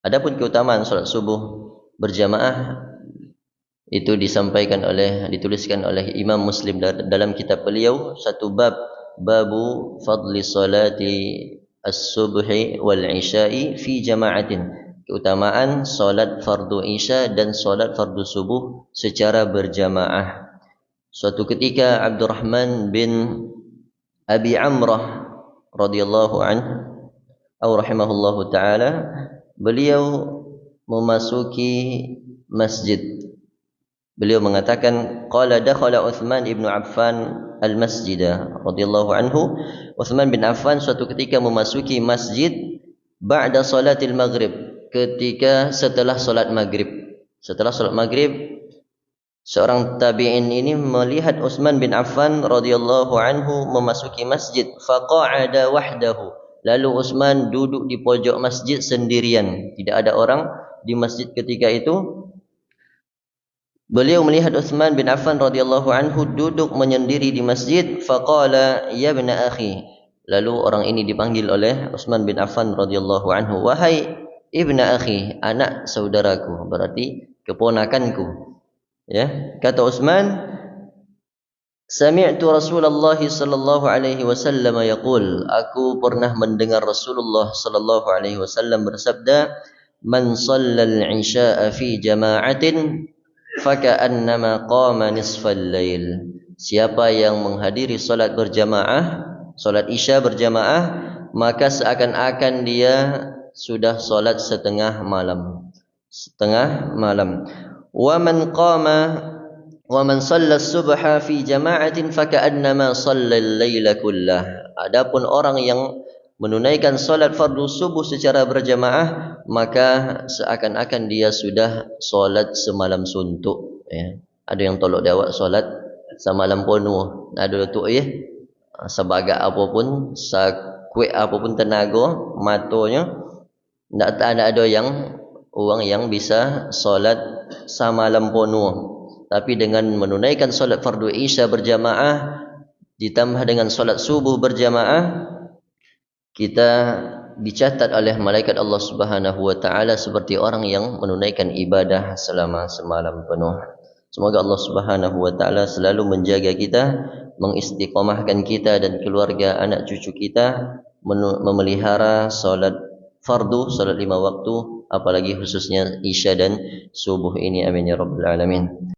Adapun keutamaan salat subuh berjamaah itu dituliskan oleh Imam Muslim dalam kitab beliau, satu bab, babu fadli salati as-subhi wal isya'i fi jama'atin, keutamaan salat fardu isya dan salat fardu subuh secara berjamaah. Suatu ketika Abdurrahman bin Abi Amrah radhiyallahu anhu atau rahimahullahu taala, beliau memasuki masjid. Beliau mengatakan, qala dakhala Uthman ibn Affan al-masjid radhiyallahu anhu. Uthman bin Affan suatu ketika memasuki masjid ba'da salatil maghrib, ketika setelah salat maghrib. Setelah salat maghrib, seorang tabi'in ini melihat Uthman bin Affan radhiyallahu anhu memasuki masjid, faqa'ada wahdahu. Lalu Uthman duduk di pojok masjid sendirian, tidak ada orang di masjid ketika itu. Beliau melihat Uthman bin Affan radhiyallahu anhu duduk menyendiri di masjid, faqala ya ibna akhi. Lalu orang ini dipanggil oleh Uthman bin Affan radhiyallahu anhu, wahai ibna akhi, anak saudaraku, berarti keponakanku. Ya, kata Uthman, sami'tu Rasulullah sallallahu alaihi wasallam yaqul, aku pernah mendengar Rasulullah sallallahu alaihi wasallam bersabda, man shallal isya'a fi jama'atin faka'annama qama nisfal lail. Siapa yang menghadiri salat berjamaah, salat isya berjamaah, maka seakan-akan dia sudah salat setengah malam. Setengah malam. Wa man qama wa man shalla as-subha fi jama'atin faka'annama shalla al-laila kullah. Adapun orang yang menunaikan salat fardu subuh secara berjamaah, maka seakan-akan dia sudah salat semalam suntuk, ya. Ada yang tolak dawak salat semalam penuh, ada tu ya, sebagai apapun, sakuat apapun tenaga matanya, tak ada yang orang yang bisa salat semalam penuh. Tapi dengan menunaikan salat fardu isya berjamaah ditambah dengan salat subuh berjamaah, kita dicatat oleh malaikat Allah Subhanahu wa taala seperti orang yang menunaikan ibadah selama semalam penuh. Semoga Allah Subhanahu wa taala selalu menjaga kita, mengistiqamahkan kita dan keluarga, anak cucu kita, memelihara salat fardu, salat 5 waktu, apalagi khususnya isya dan subuh ini. Amin ya rabbal alamin.